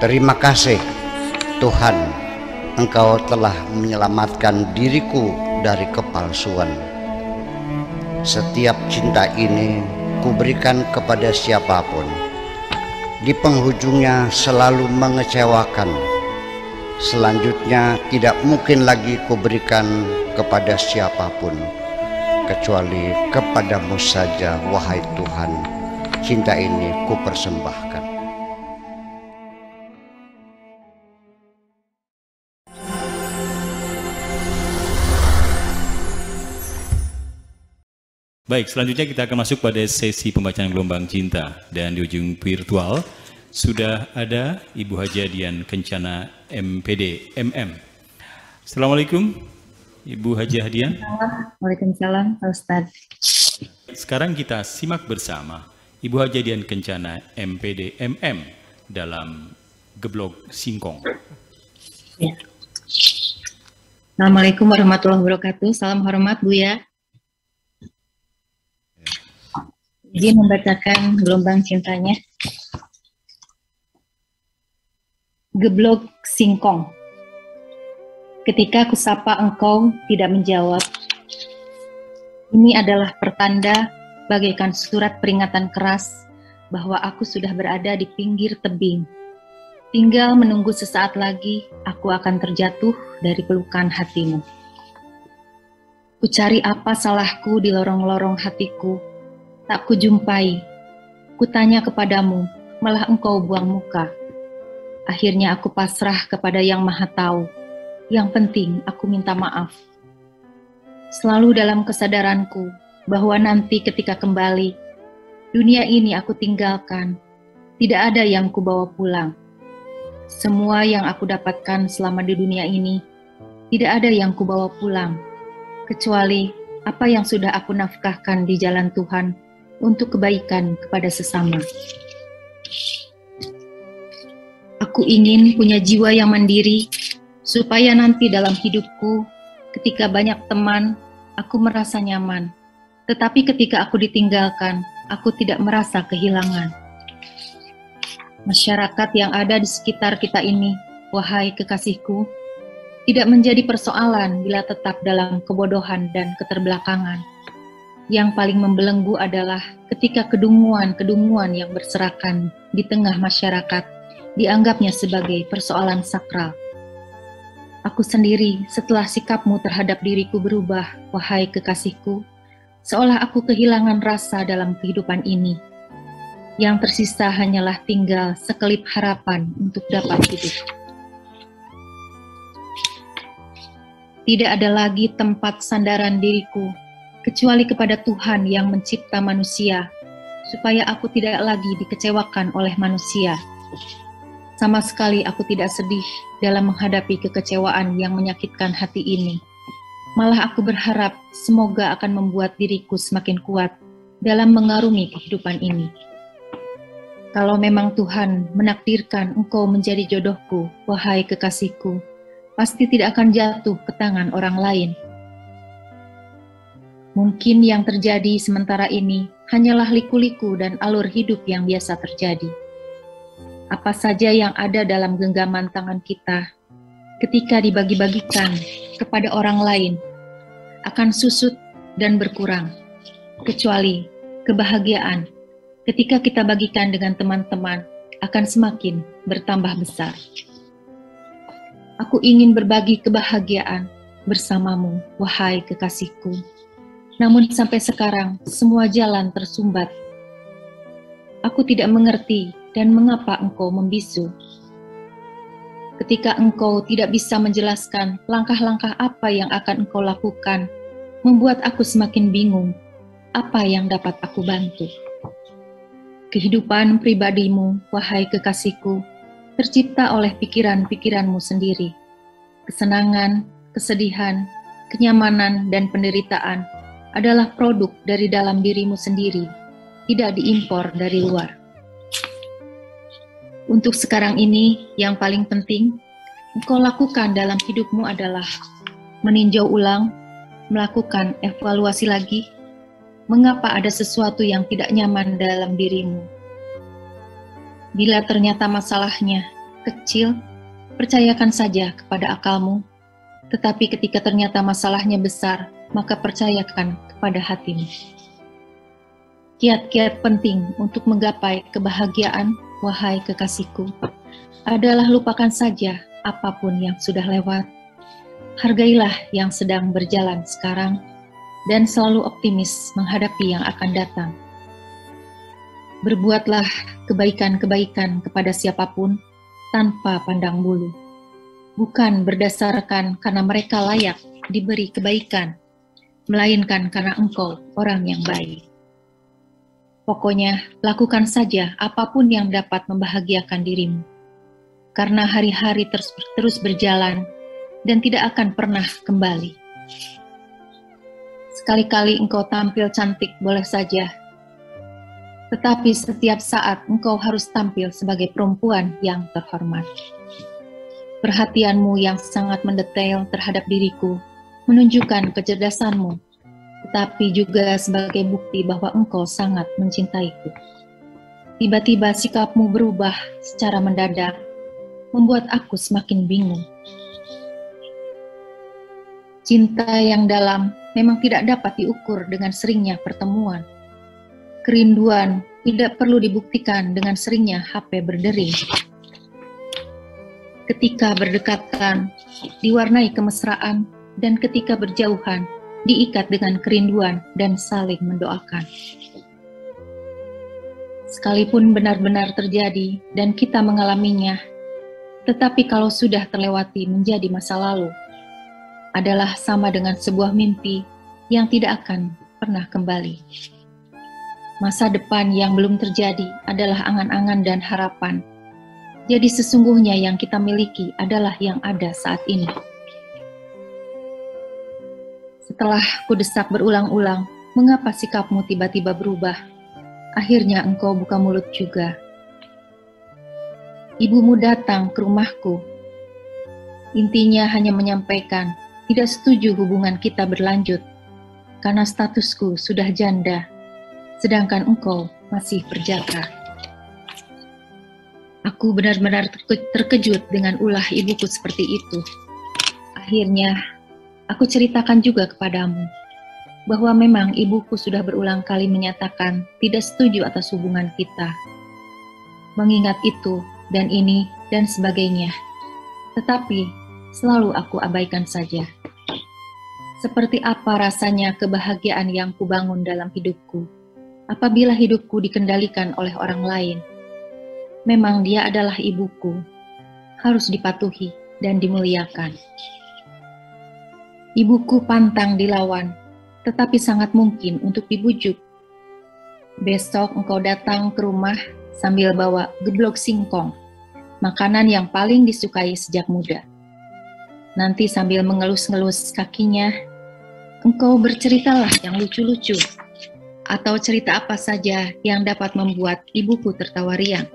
Terima kasih Tuhan, Engkau telah menyelamatkan diriku dari kepalsuan. Setiap cinta ini kuberikan kepada siapapun, di penghujungnya selalu mengecewakan. Selanjutnya tidak mungkin lagi kuberikan kepada siapapun, kecuali kepadamu saja, wahai Tuhan. Cinta ini kupersembahkan. Baik, selanjutnya kita akan masuk pada sesi pembacaan gelombang cinta. Dan di ujung virtual sudah ada Ibu Haji Dian Kencana MPD MM. Assalamualaikum Ibu Haji Dian. Waalaikumsalam Pak Ustadz. Sekarang kita simak bersama Ibu Haji Dian Kencana MPD MM dalam Geblok Singkong. Ya. Assalamualaikum warahmatullahi wabarakatuh. Salam hormat Buya. Izin membacakan gelombang cintanya. Geblok Singkong. Ketika kusapa engkau tidak menjawab, ini adalah pertanda bagaikan surat peringatan keras bahwa aku sudah berada di pinggir tebing. Tinggal menunggu sesaat lagi aku akan terjatuh dari pelukan hatimu. Ku cari apa salahku di lorong-lorong hatiku, tak kujumpai. Kutanya kepadamu, malah engkau buang muka. Akhirnya aku pasrah kepada Yang Maha Tahu. Yang penting aku minta maaf. Selalu dalam kesadaranku bahwa nanti ketika kembali, dunia ini aku tinggalkan. Tidak ada yang kubawa pulang. Semua yang aku dapatkan selama di dunia ini, tidak ada yang kubawa pulang, kecuali apa yang sudah aku nafkahkan di jalan Tuhan untuk kebaikan kepada sesama. Aku ingin punya jiwa yang mandiri, supaya nanti dalam hidupku, ketika banyak teman, aku merasa nyaman. Tetapi ketika aku ditinggalkan, aku tidak merasa kehilangan. Masyarakat yang ada di sekitar kita ini, wahai kekasihku, tidak menjadi persoalan bila tetap dalam kebodohan dan keterbelakangan. Yang paling membelenggu adalah ketika kedunguan-kedunguan yang berserakan di tengah masyarakat dianggapnya sebagai persoalan sakral. Aku sendiri setelah sikapmu terhadap diriku berubah, wahai kekasihku, seolah aku kehilangan rasa dalam kehidupan ini. Yang tersisa hanyalah tinggal sekelip harapan untuk dapat hidup. Tidak ada lagi tempat sandaran diriku, kecuali kepada Tuhan yang mencipta manusia, supaya aku tidak lagi dikecewakan oleh manusia. Sama sekali aku tidak sedih dalam menghadapi kekecewaan yang menyakitkan hati ini. Malah aku berharap semoga akan membuat diriku semakin kuat dalam mengarungi kehidupan ini. Kalau memang Tuhan menakdirkan engkau menjadi jodohku, wahai kekasihku, pasti tidak akan jatuh ke tangan orang lain. Mungkin yang terjadi sementara ini hanyalah liku-liku dan alur hidup yang biasa terjadi. Apa saja yang ada dalam genggaman tangan kita, ketika dibagi-bagikan kepada orang lain, akan susut dan berkurang, kecuali kebahagiaan ketika kita bagikan dengan teman-teman akan semakin bertambah besar. Aku ingin berbagi kebahagiaan bersamamu, wahai kekasihku. Namun sampai sekarang semua jalan tersumbat. Aku tidak mengerti dan mengapa engkau membisu. Ketika engkau tidak bisa menjelaskan langkah-langkah apa yang akan engkau lakukan, membuat aku semakin bingung apa yang dapat aku bantu. Kehidupan pribadimu, wahai kekasihku, tercipta oleh pikiran-pikiranmu sendiri. Kesenangan, kesedihan, kenyamanan, dan penderitaan adalah produk dari dalam dirimu sendiri, tidak diimpor dari luar. Untuk sekarang ini, yang paling penting, engkau lakukan dalam hidupmu adalah meninjau ulang, melakukan evaluasi lagi, mengapa ada sesuatu yang tidak nyaman dalam dirimu. Bila ternyata masalahnya kecil, percayakan saja kepada akalmu. Tetapi ketika ternyata masalahnya besar, maka percayakan kepada hatimu. Kiat-kiat penting untuk menggapai kebahagiaan, wahai kekasihku, adalah lupakan saja apapun yang sudah lewat. Hargailah yang sedang berjalan sekarang, dan selalu optimis menghadapi yang akan datang. Berbuatlah kebaikan-kebaikan kepada siapapun tanpa pandang bulu, bukan berdasarkan karena mereka layak diberi kebaikan, melainkan karena engkau orang yang baik. Pokoknya, lakukan saja apapun yang dapat membahagiakan dirimu, karena hari-hari terus berjalan dan tidak akan pernah kembali. Sekali-kali engkau tampil cantik boleh saja, tetapi setiap saat engkau harus tampil sebagai perempuan yang terhormat. Perhatianmu yang sangat mendetail terhadap diriku menunjukkan kecerdasanmu, tetapi juga sebagai bukti bahwa engkau sangat mencintaiku. Tiba-tiba sikapmu berubah secara mendadak, membuat aku semakin bingung. Cinta yang dalam memang tidak dapat diukur dengan seringnya pertemuan. Kerinduan tidak perlu dibuktikan dengan seringnya HP berdering. Ketika berdekatan, diwarnai kemesraan, dan ketika berjauhan, diikat dengan kerinduan dan saling mendoakan. Sekalipun benar-benar terjadi dan kita mengalaminya, tetapi kalau sudah terlewati menjadi masa lalu, adalah sama dengan sebuah mimpi yang tidak akan pernah kembali. Masa depan yang belum terjadi adalah angan-angan dan harapan. Jadi sesungguhnya yang kita miliki adalah yang ada saat ini. Setelah kudesak berulang-ulang, mengapa sikapmu tiba-tiba berubah? Akhirnya engkau buka mulut juga. Ibumu datang ke rumahku. Intinya hanya menyampaikan, tidak setuju hubungan kita berlanjut, karena statusku sudah janda, sedangkan engkau masih berjaka. Aku benar-benar terkejut dengan ulah ibuku seperti itu. Akhirnya, aku ceritakan juga kepadamu, bahwa memang ibuku sudah berulang kali menyatakan tidak setuju atas hubungan kita. Mengingat itu, dan ini, dan sebagainya. Tetapi, selalu aku abaikan saja. Seperti apa rasanya kebahagiaan yang kubangun dalam hidupku, apabila hidupku dikendalikan oleh orang lain. Memang dia adalah ibuku, harus dipatuhi dan dimuliakan. Ibuku pantang dilawan, tetapi sangat mungkin untuk dibujuk. Besok engkau datang ke rumah sambil bawa geblok singkong, makanan yang paling disukai sejak muda. Nanti sambil mengelus-ngelus kakinya, engkau berceritalah yang lucu-lucu, atau cerita apa saja yang dapat membuat ibuku tertawa riang.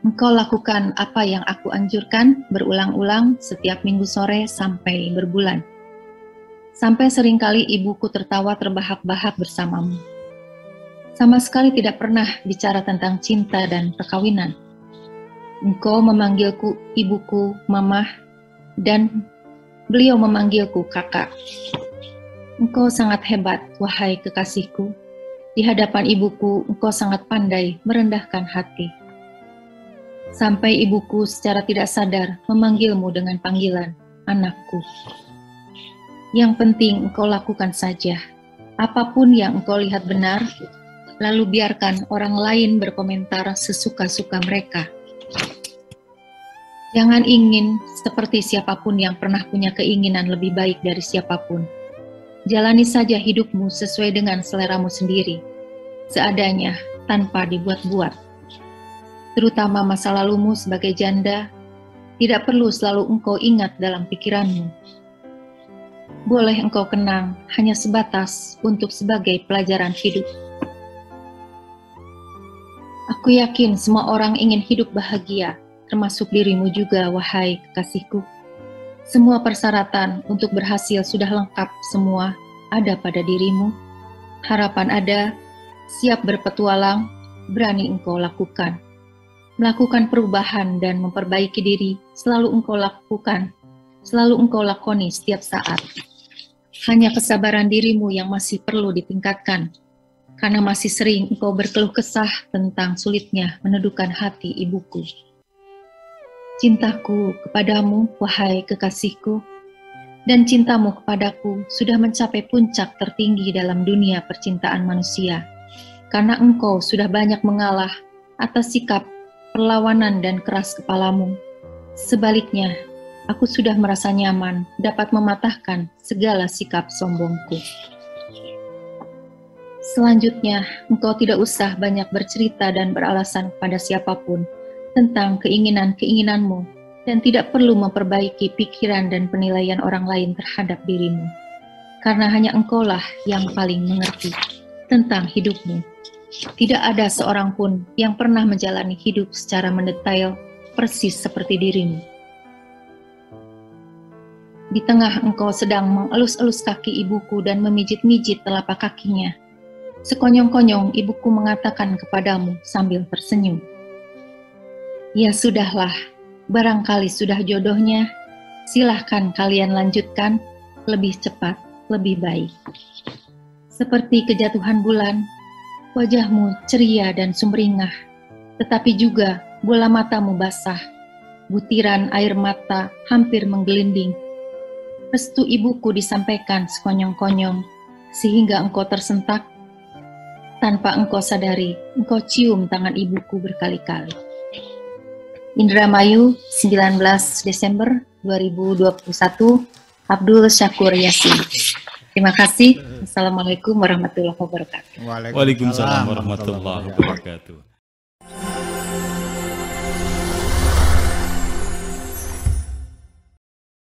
Engkau lakukan apa yang aku anjurkan berulang-ulang setiap minggu sore sampai berbulan. Sampai seringkali ibuku tertawa terbahak-bahak bersamamu. Sama sekali tidak pernah bicara tentang cinta dan perkawinan. Engkau memanggilku ibuku, mamah, dan beliau memanggilku kakak. Engkau sangat hebat, wahai kekasihku. Di hadapan ibuku, engkau sangat pandai merendahkan hati. Sampai ibuku secara tidak sadar memanggilmu dengan panggilan, anakku. Yang penting engkau lakukan saja. Apapun yang engkau lihat benar, lalu biarkan orang lain berkomentar sesuka-suka mereka. Jangan ingin seperti siapapun yang pernah punya keinginan lebih baik dari siapapun. Jalani saja hidupmu sesuai dengan seleramu sendiri, seadanya, tanpa dibuat-buat. Terutama masa lalumu sebagai janda, tidak perlu selalu engkau ingat dalam pikiranmu. Boleh engkau kenang hanya sebatas untuk sebagai pelajaran hidup. Aku yakin semua orang ingin hidup bahagia, termasuk dirimu juga, wahai kekasihku. Semua persyaratan untuk berhasil sudah lengkap semua ada pada dirimu. Harapan ada, siap berpetualang, berani engkau lakukan. melakukan perubahan dan memperbaiki diri selalu engkau lakukan, selalu engkau lakoni setiap saat. Hanya kesabaran dirimu yang masih perlu ditingkatkan, karena masih sering engkau berkeluh kesah tentang sulitnya meneduhkan hati ibuku. Cintaku kepadamu, wahai kekasihku, dan cintamu kepadaku sudah mencapai puncak tertinggi dalam dunia percintaan manusia, karena engkau sudah banyak mengalah atas sikap perlawanan dan keras kepalamu. Sebaliknya, aku sudah merasa nyaman dapat mematahkan segala sikap sombongku. Selanjutnya, engkau tidak usah banyak bercerita dan beralasan kepada siapapun tentang keinginan-keinginanmu dan tidak perlu memperbaiki pikiran dan penilaian orang lain terhadap dirimu, karena hanya engkaulah yang paling mengerti tentang hidupmu. Tidak ada seorang pun yang pernah menjalani hidup secara mendetail persis seperti dirimu. Di tengah engkau sedang mengelus-elus kaki ibuku dan memijit-mijit telapak kakinya, sekonyong-konyong ibuku mengatakan kepadamu sambil tersenyum, "Ya sudahlah, barangkali sudah jodohnya, silahkan kalian lanjutkan, lebih cepat, lebih baik." Seperti kejatuhan bulan, wajahmu ceria dan sumringah, tetapi juga bola matamu basah, butiran air mata hampir menggelinding. Restu ibuku disampaikan sekonyong-konyong, sehingga engkau tersentak. Tanpa engkau sadari, engkau cium tangan ibuku berkali-kali. Indramayu, 19 Desember 2021, Abdul Syakur Yasin. Terima kasih. Assalamualaikum warahmatullahi wabarakatuh. Waalaikumsalam warahmatullahi wabarakatuh.